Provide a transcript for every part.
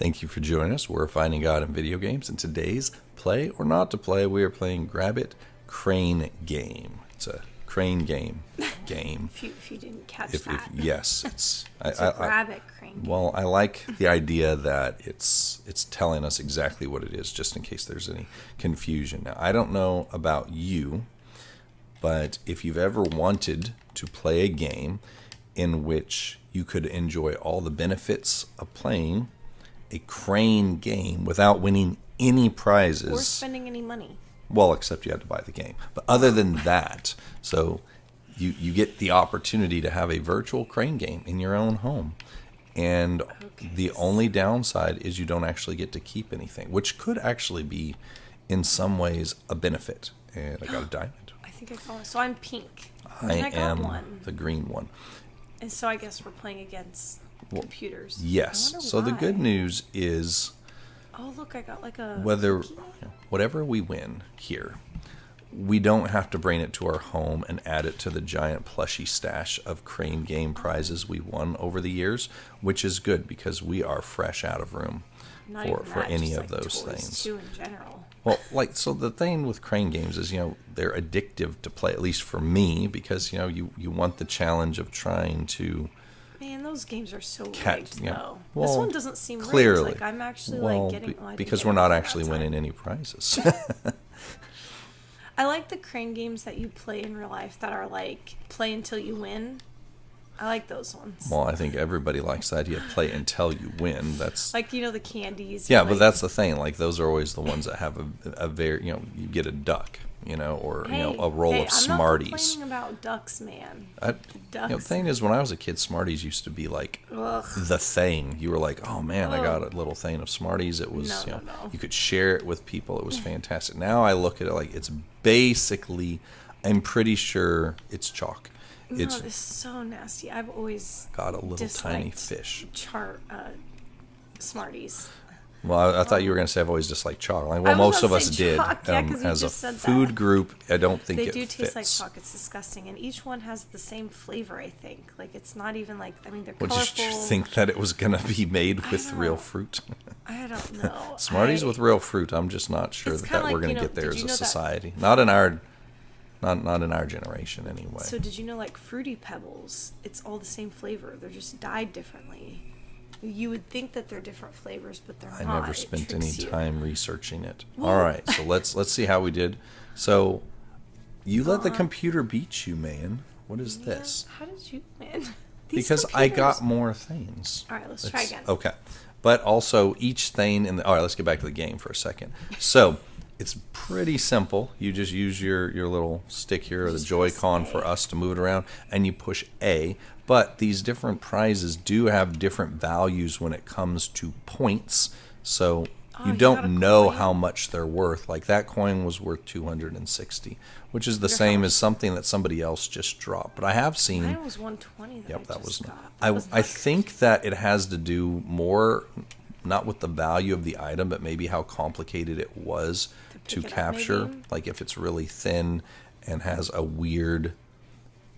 Thank you for joining us. We're Finding God in Video Games, and today's Play or Not to Play, we are playing Grab It Crane Game. It's a crane game. If you didn't catch that. Yes, it's a Grab It Crane game. Well, I like the idea that it's telling us exactly what it is, just in case there's any confusion. Now, I don't know about you, but if you've ever wanted to play a game in which you could enjoy all the benefits of playing a crane game without winning any prizes. Or spending any money. Well, except you had to buy the game. But other than that, so you get the opportunity to have a virtual crane game in your own home. And the only downside is you don't actually get to keep anything, which could actually be, in some ways, a benefit. And I got a diamond. I think I got it. So I'm pink. I am one. the green one. And so I guess we're playing against computers. Yes. So the good news is, oh look, I got like a whatever we win here, we don't have to bring it to our home and add it to the giant plushie stash of crane game prizes we won over the years, which is good because we are fresh out of room for any of those things. Too in general. Well, so the thing with crane games is, they're addictive to play, at least for me, because, you want the challenge of trying to... Man, those games are so rigged, though. Well, this one doesn't seem clearly. rigged. Like, I'm actually, getting... because we're not actually winning any prizes. I like the crane games that you play in real life that are, play until you win. I like those ones. Well, I think everybody likes the idea of play until you win. That's the candies. Yeah, but that's the thing. Those are always the ones that have a very, you get a duck, or a roll of Smarties. I'm not complaining about ducks, man. The thing is, when I was a kid, Smarties used to be the thing. You were like, oh man, I got a little thing of Smarties. It was, you could share it with people. It was fantastic. Now I look at it like it's basically, I'm pretty sure it's chalk. It's so nasty. I've always got a little tiny fish. Smarties. Well, I thought you were going to say I've always disliked chocolate. Well, most of us did. As a food group, I don't think it fits. They do taste like chalk. It's disgusting. And each one has the same flavor, I think. It's not even they're colorful. Did you think that it was going to be made with real fruit? I don't know. Smarties with real fruit, I'm just not sure that we're going to get there as a society. Not in our generation, anyway. So did you know, Fruity Pebbles, it's all the same flavor. They're just dyed differently. You would think that they're different flavors, but they're not. I never spent any time researching it. All right, so let's see how we did. So you let the computer beat you, man. What is this? How did you win? Because I got more things. All right, let's try again. Okay. But also each thing all right, let's get back to the game for a second. So it's pretty simple. You just use your little stick here, or the Joy-Con for us to move it around, and you push A. But these different prizes do have different values when it comes to points. So you don't know how much they're worth. That coin was worth 260, which is the same as something that somebody else just dropped. But I have seen... Mine was 120 that was got. I think that it has to do more... not with the value of the item, but maybe how complicated it was to capture. If it's really thin and has a weird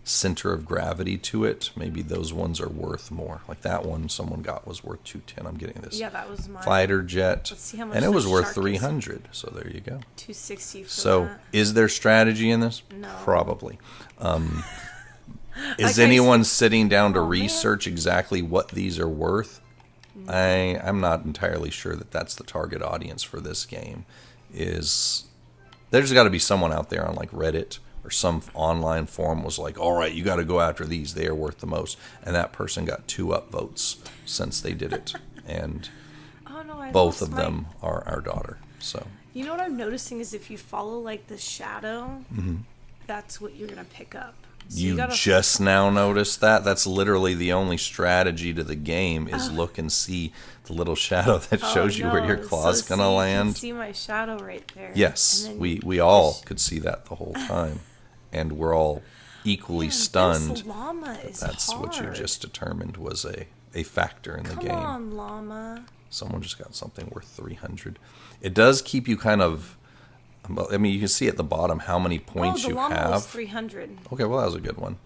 center of gravity to it, maybe those ones are worth more. That one someone got was worth 210. I'm getting this. Yeah, that was mine. Fighter jet. Let's see how much and it was worth 300. So there you go. 260 for that. Is there strategy in this? No. Probably. Is anyone sitting down to research exactly what these are worth? I'm not entirely sure that that's the target audience for this game. There's got to be someone out there on Reddit or some online forum was all right, you got to go after these. They are worth the most. And that person got 2 upvotes since they did it. And both of them are our daughter. So you know what I'm noticing is if you follow the shadow, that's what you're going to pick up. So you just now noticed that? That's literally the only strategy to the game is look and see the little shadow that shows you where your claw's going to land. You can see my shadow right there. Yes, we all could see that the whole time. And we're all equally stunned this llama is that's hard. What you just determined was a factor in the game. Come on, llama. Someone just got something worth 300. It does keep you kind of... you can see at the bottom how many points you have. The llama was 300. Okay, well, that was a good one.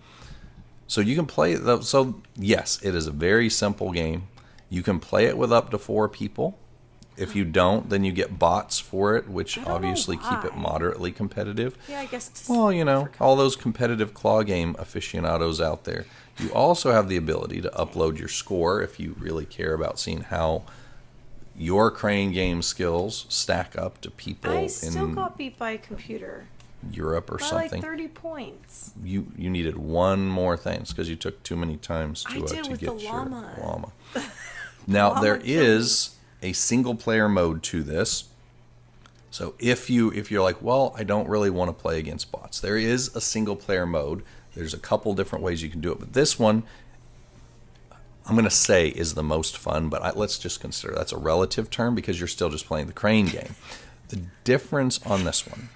So you can play... So, yes, it is a very simple game. You can play it with up to 4 people. If you don't, then you get bots for it, which I don't know obviously keep it why. moderately competitive. Yeah, I guess. Well, all those competitive claw game aficionados out there. You also have the ability to upload your score if you really care about seeing how your crane game skills stack up to people I still in got beat by a computer Europe or by something. like 30 points. You needed one more thing because you took too many times I did to with get the your llama. llama. Now Llama there killed me. is a single player mode to this. So if you're like, well, I don't really want to play against bots, there is a single player mode. There's a couple different ways you can do it, but this one I'm going to say is the most fun, but let's just consider that's a relative term because you're still just playing the crane game. The difference on this one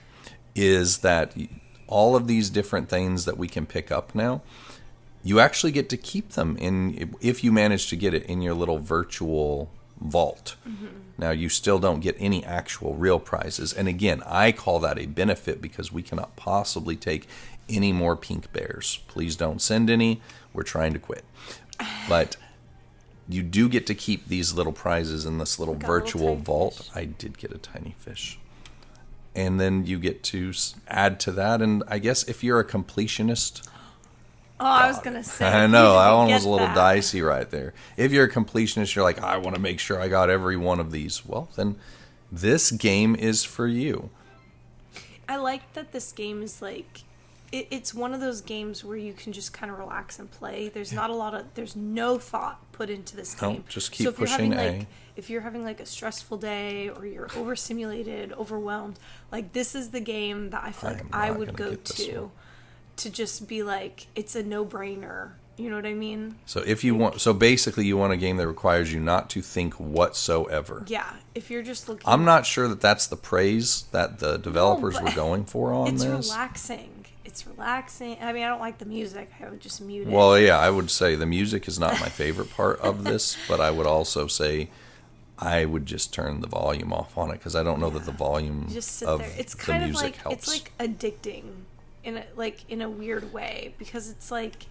is that all of these different things that we can pick up now, you actually get to keep them if you manage to get it in your little virtual vault. Mm-hmm. Now, you still don't get any actual real prizes. And again, I call that a benefit because we cannot possibly take any more pink bears. Please don't send any. We're trying to quit. But you do get to keep these little prizes in this little virtual vault. Fish. I did get a tiny fish. And then you get to add to that. And I guess if you're a completionist... Oh, I was going to say. I know, that one was a little dicey right there. If you're a completionist, you're like, I want to make sure I got every one of these. Well, then this game is for you. I like that this game is like... It's one of those games where you can just kind of relax and play. There's there's no thought put into this game. No, just keep pushing A. If you're having like a stressful day or you're overstimulated, overwhelmed, like this is the game that I feel like I would go to just be like, it's a no-brainer. You know what I mean? So if you basically you want a game that requires you not to think whatsoever. Yeah, if you're just looking. I'm not sure that that's the praise that the developers were going for on this. It's relaxing. It's relaxing. I mean, I don't like the music. I would just mute it. Well, yeah, I would say the music is not my favorite part of this, but I would also say I would just turn the volume off on it because I don't know that the volume just sit of there. It's the kind of music like helps. It's like addicting in a weird way because it's like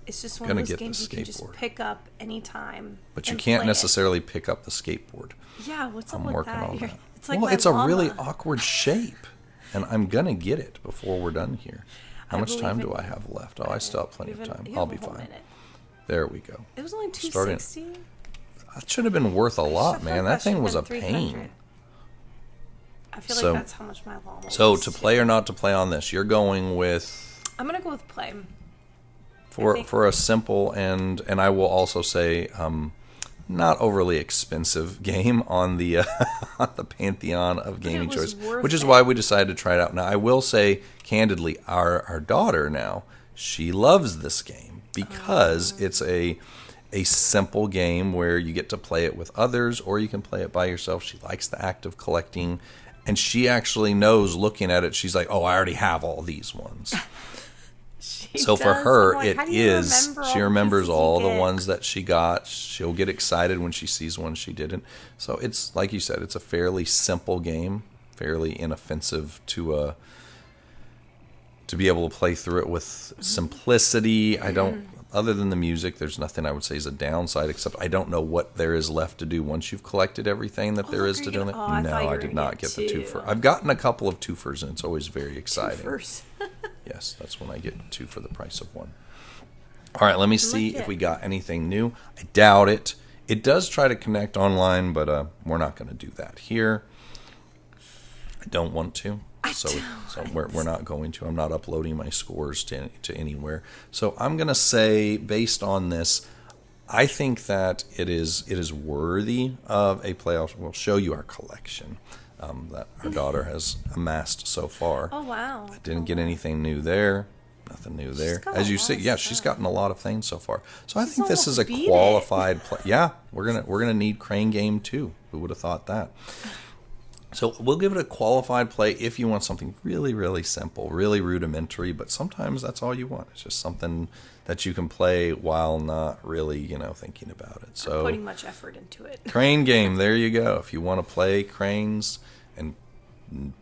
it's just one of those games you can just pick up anytime. But you can't necessarily pick up the skateboard. Yeah, what's up I'm with working that? on that. It's like it's a really awkward shape. And I'm going to get it before we're done here. How much time do I have left? Oh, I still have plenty of time. I'll be fine. There we go. It was only $260. That should have been worth a lot, man. That thing was a pain. I feel like that's how much my llama was. So to play or not to play on this, you're going with... I'm going to go with play. For a simple and I will also say... not overly expensive game on the on the pantheon of gaming choice, which is why we decided to try it out. Now, I will say candidly, our daughter now, she loves this game because it's a simple game where you get to play it with others or you can play it by yourself. She likes the act of collecting, and she actually knows looking at it, she's like, oh, I already have all these ones. So for her, she remembers all the ones that she got. She'll get excited when she sees one she didn't. So it's, like you said, it's a fairly simple game, fairly inoffensive to be able to play through it with simplicity. Other than the music, there's nothing I would say is a downside, except I don't know what there is left to do once you've collected everything that there is to do. No, I did not get the twofer. I've gotten a couple of twofers, and it's always very exciting. Twofers. Yes, that's when I get 2 for the price of 1. All right, let me see if we got anything new. I doubt it. It does try to connect online, but we're not going to do that here. I don't want to. So we're not going to. I'm not uploading my scores to anywhere. So I'm going to say, based on this, I think that it is worthy of a play. We'll show you our collection that our daughter has amassed so far. Oh, wow. I didn't get anything new there. Nothing new there. As you see, she's gotten a lot of things so far. So I think this is a qualified play. Yeah, we're gonna need Crane Game too. Who would have thought that? So we'll give it a qualified play if you want something really, really simple, really rudimentary, but sometimes that's all you want. It's just something that you can play while not really, thinking about it. So putting much effort into it. Crane Game, there you go. If you want to play cranes and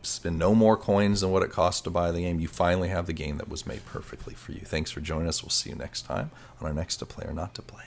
spend no more coins than what it costs to buy the game, you finally have the game that was made perfectly for you. Thanks for joining us. We'll see you next time on our next To Play or Not to Play.